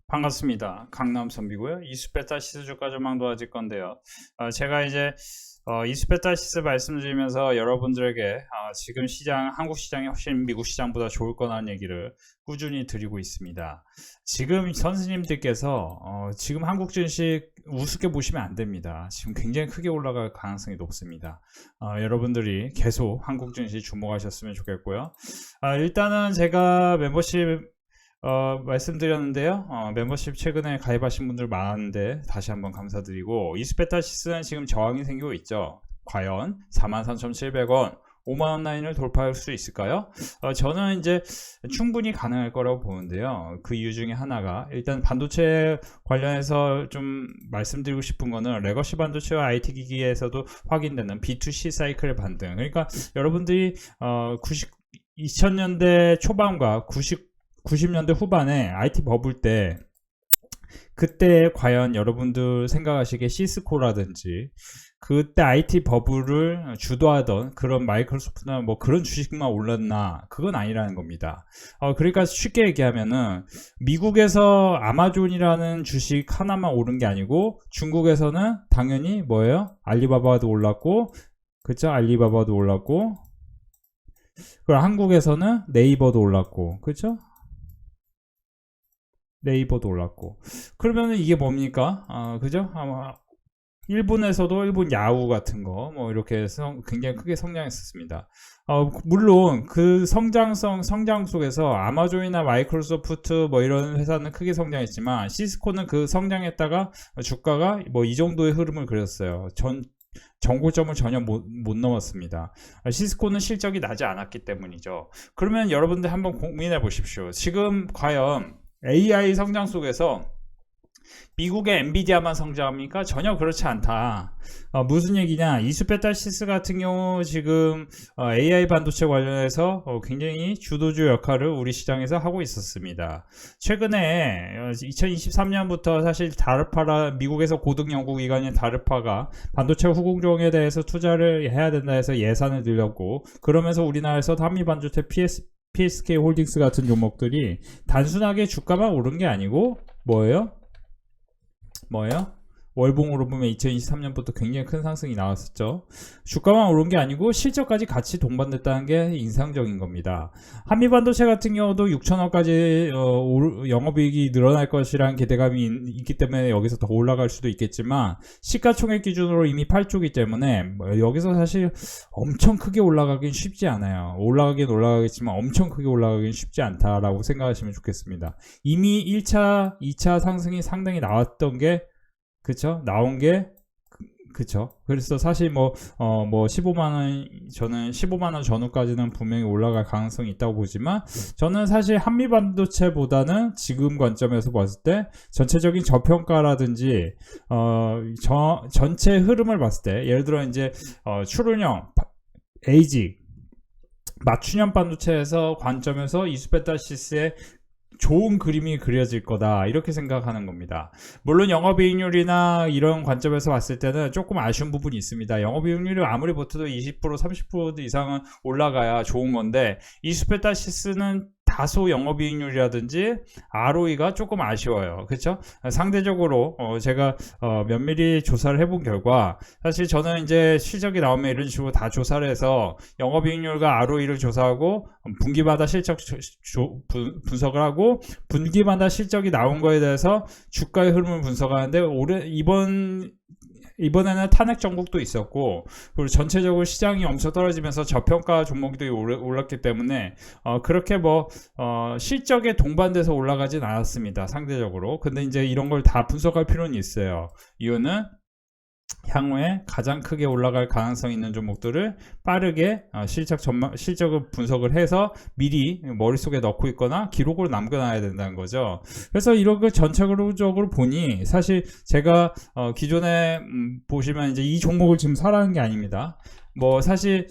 반갑습니다. 강남 선비고요. 이수페타시스 주가 전망 도와줄 건데요. 제가 이제 이수페타시스 말씀드리면서 여러분들에게 지금 시장, 한국 시장이 훨씬 미국 시장보다 좋을 거라는 얘기를 꾸준히 드리고 있습니다. 지금 선생님들께서 지금 한국 증시 우습게 보시면 안 됩니다. 지금 굉장히 크게 올라갈 가능성이 높습니다. 여러분들이 계속 한국 증시 주목하셨으면 좋겠고요. 일단은 제가 멤버십 말씀드렸는데요. 멤버십 최근에 가입하신 분들 많은데 다시 한번 감사드리고, 이스페타시스는 지금 저항이 생기고 있죠. 과연 43,700원 5만원 라인을 돌파할 수 있을까요? 저는 이제 충분히 가능할 거라고 보는데요. 그 이유 중에 하나가, 일단 반도체 관련해서 좀 말씀드리고 싶은 거는 레거시 반도체와 IT 기기에서도 확인되는 B2C 사이클의 반등. 그러니까 여러분들이 2000년대 초반과 90년대 후반에 IT 버블 때, 그때 과연 여러분들 생각하시기에 시스코라든지 그때 IT 버블을 주도하던 그런 마이크로소프트나 뭐 그런 주식만 올랐나, 그건 아니라는 겁니다. 그러니까 쉽게 얘기하면은 미국에서 아마존이라는 주식 하나만 오른 게 아니고, 중국에서는 당연히 뭐예요? 알리바바도 올랐고, 그쵸? 알리바바도 올랐고, 그리고 한국에서는 네이버도 올랐고, 그쵸? 네이버도 올랐고. 그러면은 이게 뭡니까? 그죠? 일본에서도 일본 야후 같은 거 뭐 이렇게 굉장히 크게 성장했었습니다. 물론 그 성장 속에서 아마존이나 마이크로소프트 뭐 이런 회사는 크게 성장했지만, 시스코는 그 성장했다가 주가가 뭐 이 정도의 흐름을 그렸어요. 정고점을 전혀 못 넘었습니다. 시스코는 실적이 나지 않았기 때문이죠. 그러면 여러분들 한번 고민해 보십시오. 지금 과연 AI 성장 속에서 미국의 엔비디아만 성장합니까? 전혀 그렇지 않다. 무슨 얘기냐? 이수페타시스 같은 경우 지금 AI 반도체 관련해서 굉장히 주도주 역할을 우리 시장에서 하고 있었습니다. 최근에 2023년부터 사실 미국에서 고등 연구기관인 다르파가 반도체 후공정에 대해서 투자를 해야 된다 해서 예산을 늘렸고, 그러면서 우리나라에서 한미 반도체 PSK 홀딩스 같은 종목들이 단순하게 주가만 오른 게 아니고 뭐예요? 월봉으로 보면 2023년부터 굉장히 큰 상승이 나왔었죠. 주가만 오른 게 아니고 실적까지 같이 동반됐다는 게 인상적인 겁니다. 한미반도체 같은 경우도 6천원까지 영업이익이 늘어날 것이라는 기대감이 있기 때문에 여기서 더 올라갈 수도 있겠지만, 시가총액 기준으로 이미 8조기 때문에 여기서 사실 엄청 크게 올라가긴 쉽지 않아요. 올라가긴 올라가겠지만 엄청 크게 올라가긴 쉽지 않다라고 생각하시면 좋겠습니다. 이미 1차, 2차 상승이 상당히 나왔던 게, 그쵸? 나온 게, 그쵸? 그래서 사실 15만원, 저는 15만원 전후까지는 분명히 올라갈 가능성이 있다고 보지만, 저는 사실 한미반도체보다는 지금 관점에서 봤을 때 전체적인 저평가라든지, 전체 흐름을 봤을 때, 예를 들어 이제, 출은형, 에이직, 맞춤형 반도체에서 관점에서 이수페타시스의 좋은 그림이 그려질 거다, 이렇게 생각하는 겁니다. 물론 영업이익률이나 이런 관점에서 봤을 때는 조금 아쉬운 부분이 있습니다. 영업이익률이 아무리 버텨도 20% 30% 이상은 올라가야 좋은 건데, 이수페타시스는 다소 영업이익률이라든지 ROE가 조금 아쉬워요. 그렇죠? 상대적으로 제가 면밀히 조사를 해본 결과, 사실 저는 이제 실적이 나오면 이런 식으로 다 조사를 해서 영업이익률과 ROE를 조사하고 분기마다 실적 분석을 하고, 분기마다 실적이 나온 거에 대해서 주가의 흐름을 분석하는데, 이번에는 탄핵 정국도 있었고, 그리고 전체적으로 시장이 엄청 떨어지면서 저평가 종목들이 올랐기 때문에 그렇게 실적에 동반돼서 올라가진 않았습니다, 상대적으로. 근데 이제 이런 걸 다 분석할 필요는 있어요. 이유는 향후에 가장 크게 올라갈 가능성이 있는 종목들을 빠르게 실적을 분석을 해서 미리 머릿속에 넣고 있거나 기록으로 남겨놔야 된다는 거죠. 그래서 이런 걸 전체적으로 보니, 사실 제가 기존에 보시면 이제 이 종목을 지금 사라는 게 아닙니다. 사실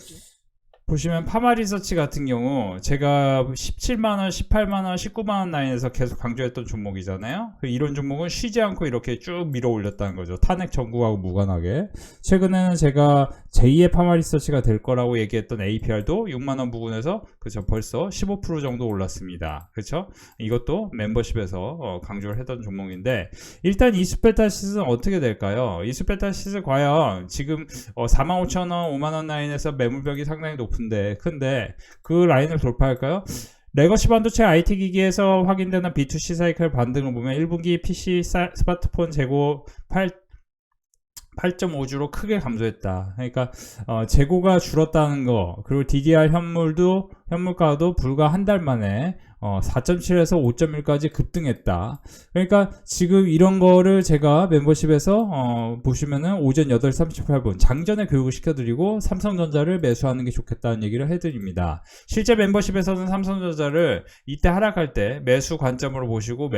보시면 파마리서치 같은 경우 제가 17만원, 18만원, 19만원 라인에서 계속 강조했던 종목이잖아요. 이런 종목은 쉬지 않고 이렇게 쭉 밀어 올렸다는 거죠. 탄핵 전국하고 무관하게. 최근에는 제가 제2의 파마리서치가 될 거라고 얘기했던 APR도 6만원 부근에서 그쵸, 벌써 15% 정도 올랐습니다. 그쵸? 이것도 멤버십에서 강조를 했던 종목인데, 일단 이스페타시스는 어떻게 될까요? 이스페타시스 과연 지금 45,000원, 5만원 라인에서 매물벽이 상당히 높은데, 큰데 그 라인을 돌파할까요? 레거시 반도체 IT 기기에서 확인되는 B2C 사이클 반등을 보면 1분기 PC 스마트폰 재고 8.5주로 크게 감소했다. 그러니까 재고가 줄었다는 거, 그리고 DDR 현물가도 불과 한 달 만에 4.7에서 5.1까지 급등했다. 그러니까 지금 이런 거를 제가 멤버십에서 보시면은 오전 8시 38분 장전에 교육을 시켜드리고 삼성전자를 매수하는 게 좋겠다는 얘기를 해드립니다. 실제 멤버십에서는 삼성전자를 이때 하락할 때 매수 관점으로 보시고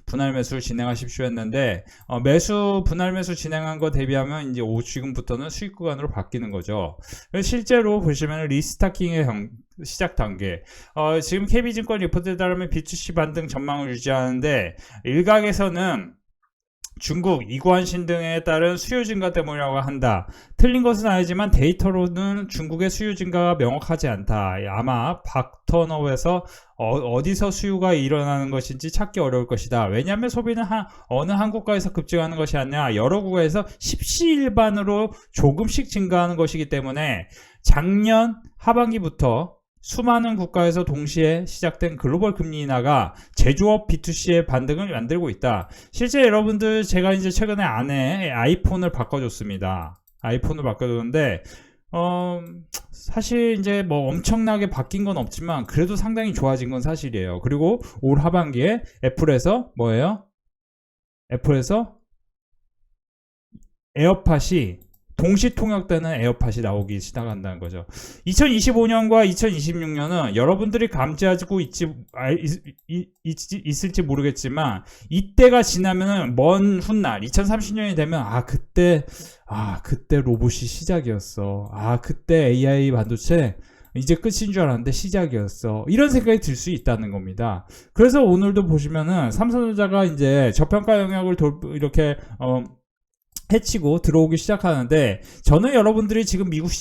분할 매수를 진행하십시오 했는데, 매수 분할 매수 진행한 거 대비하면 이제 지금부터는 수익 구간으로 바뀌는 거죠. 실제로 보시면 리스타킹의 시작 단계. 지금 KB증권 리포트에 따르면 B2C 반등 전망을 유지하는데, 일각에서는 중국, 이구안신 등에 따른 수요 증가 때문이라고 한다. 틀린 것은 아니지만 데이터로는 중국의 수요 증가가 명확하지 않다. 아마 박턴업에서 어디서 수요가 일어나는 것인지 찾기 어려울 것이다. 왜냐하면 소비는 어느 한 국가에서 급증하는 것이 아니라 여러 국가에서 십시일반으로 조금씩 증가하는 것이기 때문에 작년 하반기부터 수많은 국가에서 동시에 시작된 글로벌 금리 인하가 제조업 B2C의 반등을 만들고 있다. 실제 여러분들, 제가 이제 최근에 아내 아이폰을 바꿔줬습니다. 아이폰을 바꿔줬는데 사실 이제 뭐 엄청나게 바뀐 건 없지만 그래도 상당히 좋아진 건 사실이에요. 그리고 올 하반기에 애플에서 에어팟이 동시 통역되는 에어팟이 나오기 시작한다는 거죠. 2025년과 2026년은 여러분들이 감지하고 있을지 모르겠지만, 이때가 지나면은 먼 훗날 2030년이 되면 그때 로봇이 시작이었어. 그때 AI 반도체 이제 끝인 줄 알았는데 시작이었어. 이런 생각이 들 수 있다는 겁니다. 그래서 오늘도 보시면은 삼성전자가 이제 저평가 영역을 이렇게 해치고 들어오기 시작하는데, 저는 여러분들이 지금 미국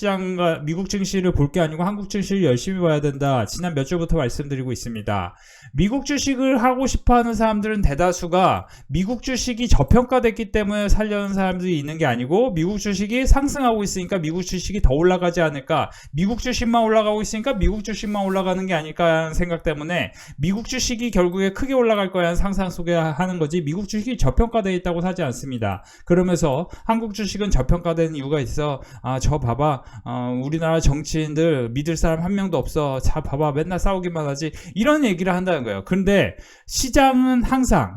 증시를 볼 게 아니고 한국 증시를 열심히 봐야 된다. 지난 몇 주부터 말씀드리고 있습니다. 미국 주식을 하고 싶어 하는 사람들은 대다수가 미국 주식이 저평가됐기 때문에 살려는 사람들이 있는 게 아니고, 미국 주식이 상승하고 있으니까 미국 주식이 더 올라가지 않을까, 미국 주식만 올라가고 있으니까 미국 주식만 올라가는 게 아닐까 하는 생각 때문에 미국 주식이 결국에 크게 올라갈 거야 하는 상상 속에 하는 거지, 미국 주식이 저평가되어 있다고 사지 않습니다. 그러면서 한국 주식은 저평가된 이유가 있어. 저 봐봐, 우리나라 정치인들 믿을 사람 한 명도 없어. 자 봐봐, 맨날 싸우기만 하지. 이런 얘기를 한다는 거예요. 근데 세상은 항상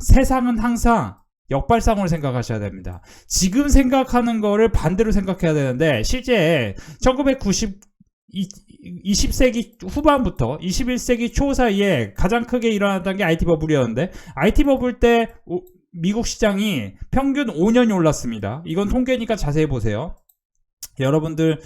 역발상으로 생각하셔야 됩니다. 지금 생각하는 거를 반대로 생각해야 되는데, 실제 20세기 후반부터 21세기 초 사이에 가장 크게 일어났던 게 IT 버블이었는데, IT 버블 때 미국 시장이 평균 5년이 올랐습니다. 이건 통계니까 자세히 보세요. 여러분들,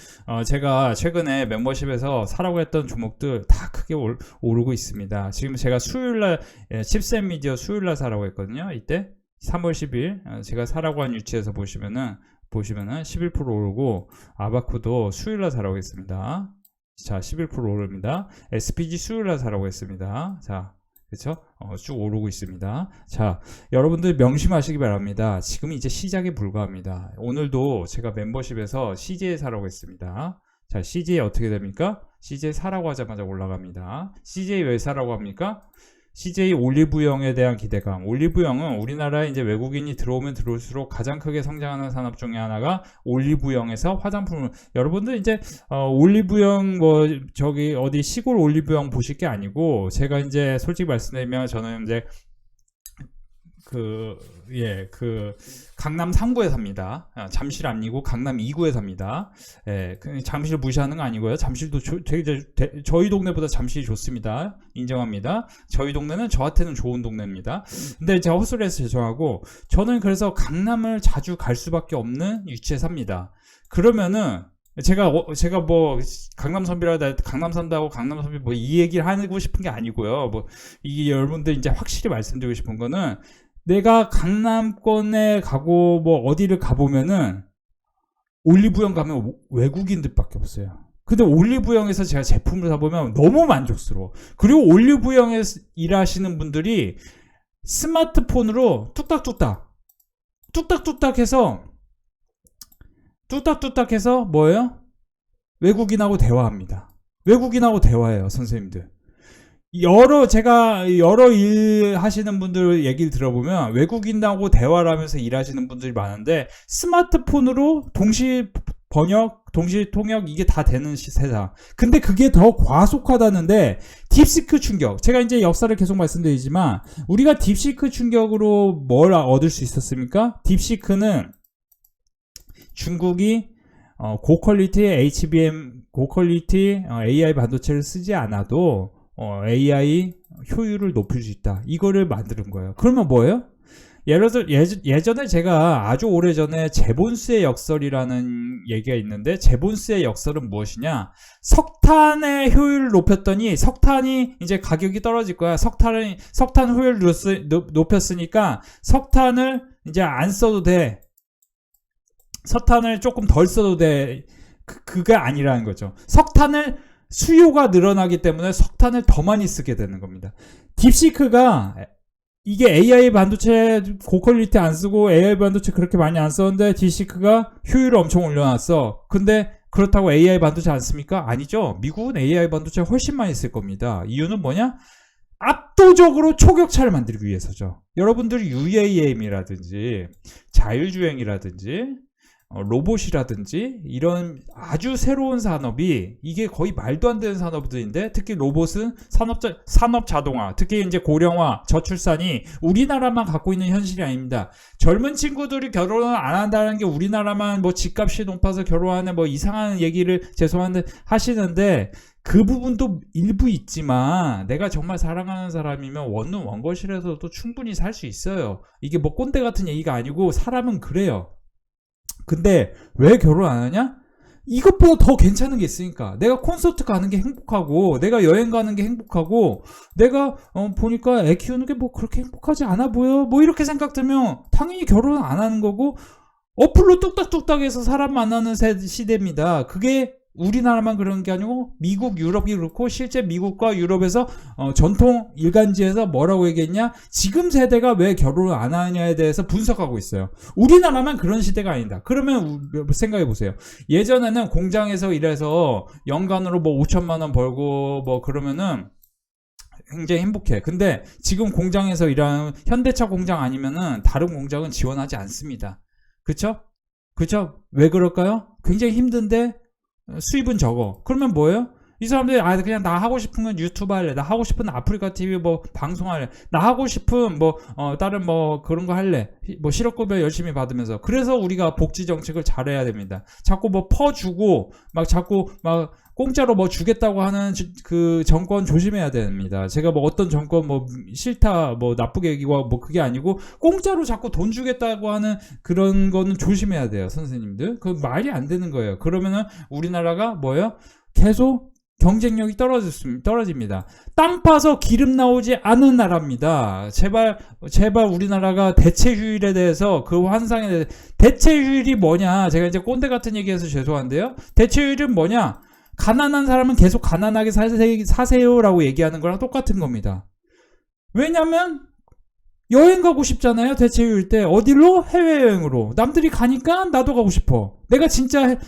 제가 최근에 멤버십에서 사라고 했던 종목들 다 크게 오르고 있습니다. 지금 제가 수요일날 칩셋 미디어 수요일날 사라고 했거든요. 이때 3월 10일 제가 사라고 한 위치에서 보시면은 11% 오르고, 아바쿠도 수요일날 사라고 했습니다. 자, 11% 오릅니다. SPG 수요일날 사라고 했습니다. 자, 그쵸? 쭉 오르고 있습니다. 자, 여러분들 명심하시기 바랍니다. 지금 이제 시작에 불과합니다. 오늘도 제가 멤버십에서 CJ 사라고 했습니다. 자, CJ 어떻게 됩니까? CJ 사라고 하자마자 올라갑니다. CJ 왜 사라고 합니까? CJ 올리브영에 대한 기대감. 올리브영은 우리나라에 이제 외국인이 들어오면 들어올수록 가장 크게 성장하는 산업 중에 하나가 올리브영에서 화장품을, 여러분들 이제 올리브영 어디 시골 올리브영 보실 게 아니고, 제가 이제 솔직히 말씀드리면 저는 이제 강남 3구에 삽니다. 잠실 아니고 강남 2구에 삽니다. 잠실 무시하는 거 아니고요. 잠실도 저희 동네보다 잠실이 좋습니다. 인정합니다. 저희 동네는 저한테는 좋은 동네입니다. 근데 제가 헛소리해서 죄송하고, 저는 그래서 강남을 자주 갈 수밖에 없는 위치에 삽니다. 그러면은 제가 뭐 강남 선비라 강남 산다고 강남 선비 뭐 이 얘기를 하고 싶은 게 아니고요. 뭐 이게 여러분들 이제 확실히 말씀드리고 싶은 거는 내가 강남권에 가고 뭐 어디를 가보면은 올리브영 가면 외국인들밖에 없어요. 근데 올리브영에서 제가 제품을 사보면 너무 만족스러워. 그리고 올리브영에서 일하시는 분들이 스마트폰으로 뚝딱뚝딱 해서 뭐예요? 외국인하고 대화합니다. 외국인하고 대화해요, 선생님들. 제가 여러 일 하시는 분들 얘기를 들어보면 외국인하고 대화를 하면서 일하시는 분들이 많은데 스마트폰으로 동시 번역, 동시 통역 이게 다 되는 세상. 근데 그게 더 과속하다는데 딥시크 충격. 제가 이제 역사를 계속 말씀드리지만 우리가 딥시크 충격으로 뭘 얻을 수 있었습니까? 딥시크는 중국이 고퀄리티 HBM, 고퀄리티 AI 반도체를 쓰지 않아도 AI 효율을 높일 수 있다. 이거를 만드는 거예요. 그러면 뭐예요? 예를 들어 예전에 제가 아주 오래전에 제본스의 역설이라는 얘기가 있는데 제본스의 역설은 무엇이냐? 석탄의 효율을 높였더니 석탄이 이제 가격이 떨어질 거야. 석탄 효율을 높였으니까 석탄을 이제 안 써도 돼. 석탄을 조금 덜 써도 돼. 그게 아니라는 거죠. 석탄을 수요가 늘어나기 때문에 석탄을 더 많이 쓰게 되는 겁니다. 딥시크가 이게 AI 반도체 고퀄리티 안 쓰고 AI 반도체 그렇게 많이 안 썼는데 딥시크가 효율을 엄청 올려놨어. 근데 그렇다고 AI 반도체 안 씁니까? 아니죠. 미국은 AI 반도체 훨씬 많이 쓸 겁니다. 이유는 뭐냐? 압도적으로 초격차를 만들기 위해서죠. 여러분들이 UAM이라든지 자율주행이라든지 로봇이라든지 이런 아주 새로운 산업이 이게 거의 말도 안 되는 산업들인데 특히 로봇은 산업 자동화, 특히 이제 고령화, 저출산이 우리나라만 갖고 있는 현실이 아닙니다. 젊은 친구들이 결혼을 안 한다는 게 우리나라만 뭐 집값이 높아서 결혼하는 뭐 이상한 얘기를 죄송한데 하시는데 그 부분도 일부 있지만 내가 정말 사랑하는 사람이면 원룸 원거실에서도 충분히 살 수 있어요. 이게 뭐 꼰대 같은 얘기가 아니고 사람은 그래요. 근데 왜 결혼 안 하냐? 이것보다 더 괜찮은 게 있으니까. 내가 콘서트 가는 게 행복하고 내가 여행 가는 게 행복하고 내가 보니까 애 키우는 게 뭐 그렇게 행복하지 않아 보여. 뭐 이렇게 생각 들면 당연히 결혼 안 하는 거고 어플로 뚝딱뚝딱해서 사람 만나는 시대입니다. 그게 우리나라만 그런 게 아니고 미국, 유럽이 그렇고 실제 미국과 유럽에서 전통 일간지에서 뭐라고 얘기했냐? 지금 세대가 왜 결혼을 안 하냐에 대해서 분석하고 있어요. 우리나라만 그런 시대가 아니다. 그러면 생각해 보세요. 예전에는 공장에서 일해서 연간으로 뭐 5천만 원 벌고 뭐 그러면은 굉장히 행복해. 근데 지금 공장에서 일하는 현대차 공장 아니면은 다른 공장은 지원하지 않습니다. 그쵸? 왜 그럴까요? 굉장히 힘든데 수입은 적어. 그러면 뭐예요? 이 사람들이 그냥 나 하고 싶은 건 유튜브 할래. 나 하고 싶은 아프리카 TV 뭐 방송할래. 나 하고 싶은 뭐 다른 뭐 그런 거 할래. 뭐 실업급여 열심히 받으면서. 그래서 우리가 복지 정책을 잘해야 됩니다. 자꾸 뭐 퍼주고 자꾸 공짜로 뭐 주겠다고 하는 그 정권 조심해야 됩니다. 제가 뭐 어떤 정권 뭐 싫다 뭐 나쁘게 얘기고 뭐 그게 아니고 공짜로 자꾸 돈 주겠다고 하는 그런 거는 조심해야 돼요, 선생님들. 그 말이 안 되는 거예요. 그러면은 우리나라가 뭐예요? 계속 경쟁력이 떨어집니다. 땅 파서 기름 나오지 않은 나라입니다. 제발 우리나라가 대체휴일에 대해서 그 환상에 대해서 대체휴일이 뭐냐? 제가 이제 꼰대 같은 얘기해서 죄송한데요. 대체휴일은 뭐냐? 가난한 사람은 계속 가난하게 사세요라고 얘기하는 거랑 똑같은 겁니다. 왜냐면 여행 가고 싶잖아요. 대체휴일 때 어디로? 해외여행으로. 남들이 가니까 나도 가고 싶어. 내가 진짜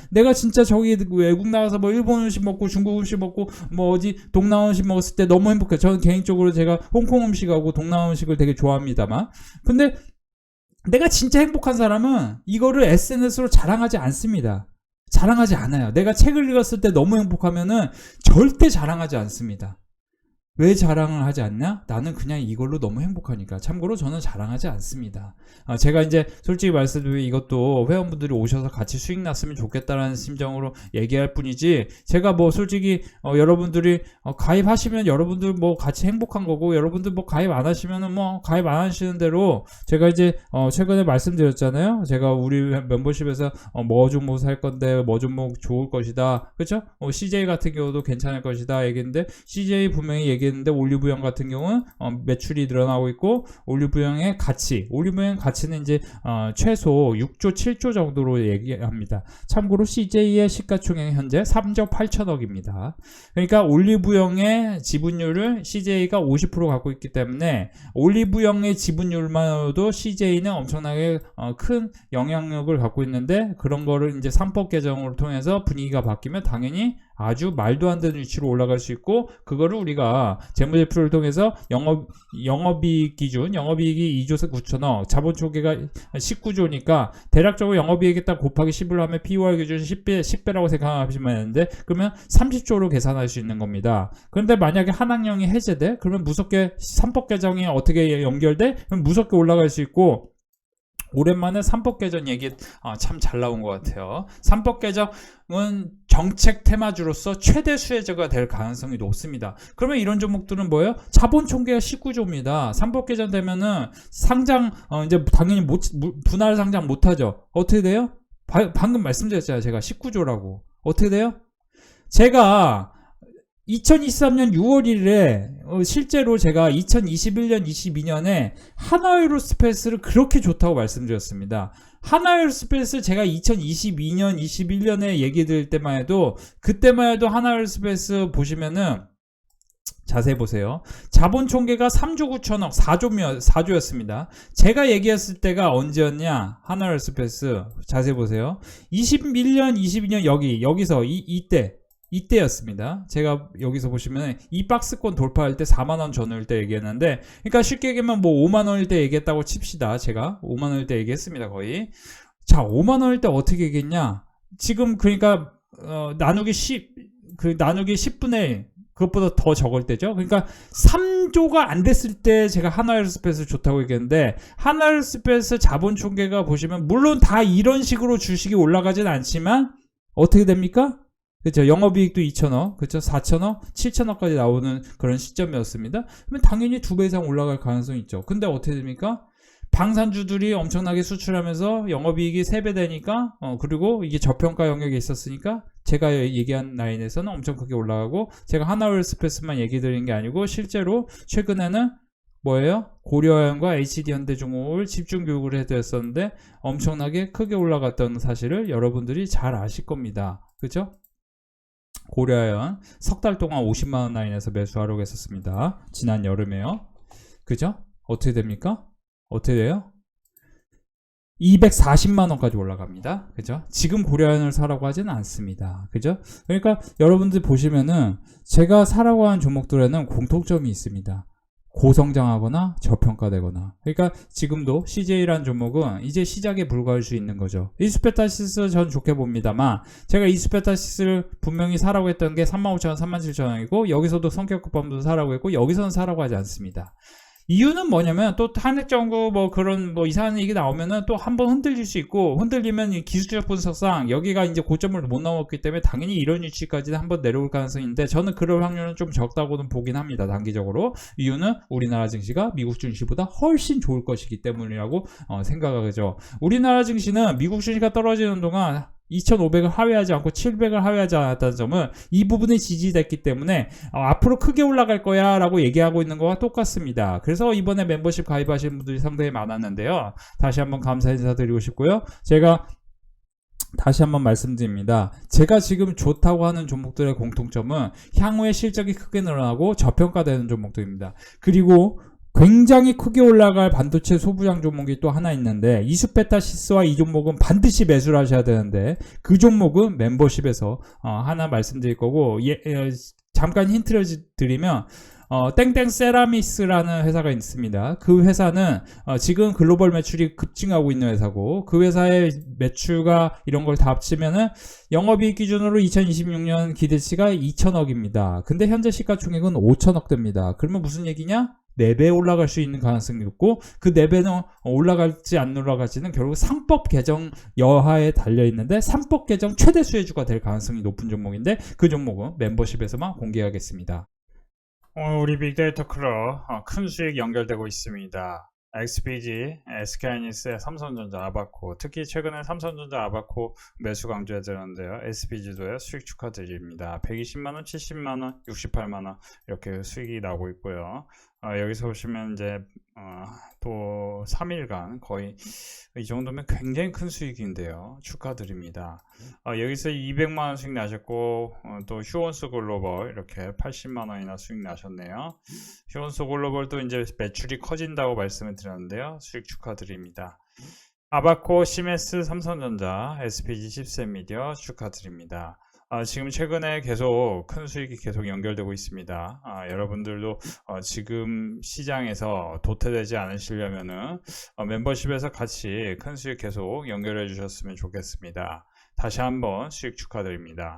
저기 외국 나가서 뭐 일본 음식 먹고 중국 음식 먹고 뭐 어디 동남아 음식 먹었을 때 너무 행복해. 저는 개인적으로 제가 홍콩 음식하고 동남아 음식을 되게 좋아합니다만. 근데 내가 진짜 행복한 사람은 이거를 SNS로 자랑하지 않습니다. 자랑하지 않아요. 내가 책을 읽었을 때 너무 행복하면은 절대 자랑하지 않습니다. 왜 자랑을 하지 않냐? 나는 그냥 이걸로 너무 행복하니까. 참고로 저는 자랑하지 않습니다. 제가 이제 솔직히 말씀드리면 이것도 회원분들이 오셔서 같이 수익 났으면 좋겠다라는 심정으로 얘기할 뿐이지, 제가 뭐 솔직히 여러분들이 가입하시면 여러분들 뭐 같이 행복한 거고, 여러분들 뭐 가입 안 하시면은 뭐 가입 안 하시는 대로, 제가 이제 최근에 말씀드렸잖아요. 제가 우리 멤버십에서 뭐 종목 살 건데 뭐 종목 좋을 것이다, 그쵸? CJ 같은 경우도 괜찮을 것이다 얘기했는데, CJ 분명히 얘기했는데 올리브영 같은 경우는 매출이 늘어나고 있고, 올리브영의 가치는 이제 최소 6조 7조 정도로 얘기합니다. 참고로 CJ의 시가총액 현재 3조 8천억입니다. 그러니까 올리브영의 지분율을 CJ가 50% 갖고 있기 때문에, 올리브영의 지분율만으로도 CJ는 엄청나게 큰 영향력을 갖고 있는데, 그런 거를 이제 3법 개정을 통해서 분위기가 바뀌면 당연히 아주 말도 안 되는 위치로 올라갈 수 있고, 그거를 우리가 재무제표를 통해서 영업이익 기준, 영업이익이 2조 9천억, 자본총계가 19조니까 대략적으로 영업이익에 딱 곱하기 10을 하면 POR 기준 10배라고 생각하시면 되는데, 그러면 30조로 계산할 수 있는 겁니다. 그런데 만약에 한학령이 해제돼? 그러면 무섭게 3법 개정이 어떻게 연결돼? 그럼 무섭게 올라갈 수 있고, 오랜만에 3법 개정 얘기 참 잘 나온 것 같아요. 3법 개정은 정책 테마주로서 최대 수혜자가 될 가능성이 높습니다. 그러면 이런 종목들은 뭐예요? 자본 총계가 19조입니다. 3법 개정 되면은 상장 이제 당연히 분할 상장 못 하죠. 어떻게 돼요? 방금 말씀드렸잖아요. 제가 19조라고. 어떻게 돼요? 제가 2023년 6월 1일에 실제로 제가 2021년 22년에 하나에로스페이스를 그렇게 좋다고 말씀드렸습니다. 하나에로스페이스 제가 2022년 21년에 얘기 드릴 때만 해도, 그때만 해도 하나에로스페이스 보시면은 자세히 보세요. 자본 총계가 3조 9천억, 4조였습니다. 제가 얘기했을 때가 언제였냐? 하나에로스페이스 자세히 보세요. 21년 22년 여기서 이때였습니다. 제가 여기서 보시면 이 박스권 돌파할 때 4만원 전후일 때 얘기했는데, 그러니까 쉽게 얘기하면 뭐 5만원일 때 얘기했다고 칩시다. 제가 5만원일 때 얘기했습니다. 거의. 자, 5만원일 때 어떻게 얘기했냐? 지금 그러니까 나누기 10분의 1, 그것보다 더 적을 때죠. 그러니까 3조가 안 됐을 때 제가 하나에로스페이스 좋다고 얘기했는데, 하나에로스페이스 자본 총계가 보시면 물론 다 이런 식으로 주식이 올라가진 않지만 어떻게 됩니까? 그렇죠. 영업이익도 2천억, 그렇죠. 4천억, 7천억까지 나오는 그런 시점이었습니다. 그러면 당연히 2배 이상 올라갈 가능성이 있죠. 근데 어떻게 됩니까? 방산주들이 엄청나게 수출하면서 영업이익이 3배 되니까, 그리고 이게 저평가 영역에 있었으니까 제가 얘기한 라인에서는 엄청 크게 올라가고, 제가 하나에로스페이스만 얘기 드린 게 아니고 실제로 최근에는 뭐예요? 고려아연과 HD현대중공업을 집중 교육을 해드렸었는데 엄청나게 크게 올라갔던 사실을 여러분들이 잘 아실 겁니다. 그렇죠? 고려아연 석 달 동안 50만원 라인에서 매수하려고 했었습니다. 지난 여름에요. 그죠? 어떻게 됩니까? 어떻게 돼요? 240만원까지 올라갑니다. 그죠? 지금 고려아연을 사라고 하지는 않습니다. 그죠? 그러니까 여러분들 보시면은 제가 사라고 하는 종목들에는 공통점이 있습니다. 고성장하거나 저평가되거나. 그러니까 지금도 CJ라는 종목은 이제 시작에 불과할 수 있는 거죠. 이스페타시스 전 좋게 봅니다만, 제가 이스페타시스를 분명히 사라고 했던 게 35,000원, 37,000원이고, 여기서도 성격급범도 사라고 했고, 여기서는 사라고 하지 않습니다. 이유는 뭐냐면, 또 탄핵정부 뭐 그런 뭐 이상한 얘기 나오면은 또 한번 흔들릴 수 있고, 흔들리면 기술적 분석상 여기가 이제 고점을 못 넘었기 때문에 당연히 이런 위치까지는 한번 내려올 가능성이 있는데, 저는 그럴 확률은 좀 적다고는 보긴 합니다. 단기적으로. 이유는 우리나라 증시가 미국 증시보다 훨씬 좋을 것이기 때문이라고 생각하죠. 우리나라 증시는 미국 증시가 떨어지는 동안 2,500을 하회하지 않고 700을 하회하지 않았다는 점은 이 부분에 지지됐기 때문에 앞으로 크게 올라갈 거야 라고 얘기하고 있는 거와 똑같습니다. 그래서 이번에 멤버십 가입하신 분들이 상당히 많았는데요. 다시 한번 감사 인사드리고 싶고요. 제가 다시 한번 말씀드립니다. 제가 지금 좋다고 하는 종목들의 공통점은 향후에 실적이 크게 늘어나고 저평가되는 종목들입니다. 그리고 굉장히 크게 올라갈 반도체 소부장 종목이 또 하나 있는데, 이스페타시스와 이 종목은 반드시 매수를 하셔야 되는데, 그 종목은 멤버십에서 하나 말씀드릴 거고, 잠깐 힌트를 드리면 땡땡 세라미스라는 회사가 있습니다. 그 회사는 지금 글로벌 매출이 급증하고 있는 회사고, 그 회사의 매출과 이런 걸 다 합치면은 영업이익 기준으로 2026년 기대치가 2천억입니다. 근데 현재 시가총액은 5천억대입니다. 그러면 무슨 얘기냐? 4배 올라갈 수 있는 가능성이 높고, 그 4배는 올라갈지 안 올라갈지는 결국 상법 개정 여하에 달려있는데, 상법 개정 최대 수혜주가 될 가능성이 높은 종목인데, 그 종목은 멤버십에서만 공개하겠습니다. 오늘 우리 빅데이터 클럽 큰 수익 연결되고 있습니다. XPG, SK하이닉스, 삼성전자, 아바코, 특히 최근에 삼성전자, 아바코 매수 강조해 드렸는데요. SPG도요 수익 축하드립니다. 120만원, 70만원, 68만원 이렇게 수익이 나오고 있고요. 여기서 보시면 이제 또 3일간 거의 이 정도면 굉장히 큰 수익인데요. 축하드립니다. 여기서 200만원 수익 나셨고, 또 휴원스 글로벌 이렇게 80만원이나 수익 나셨네요. 휴원스 글로벌도 이제 매출이 커진다고 말씀을 드렸는데요. 수익 축하드립니다. 아바코, 시메스, 삼성전자, SPG, 십센미디어 축하드립니다. 지금 최근에 계속 큰 수익이 계속 연결되고 있습니다. 여러분들도 지금 시장에서 도태되지 않으시려면은 멤버십에서 같이 큰 수익 계속 연결해 주셨으면 좋겠습니다. 다시 한번 수익 축하드립니다.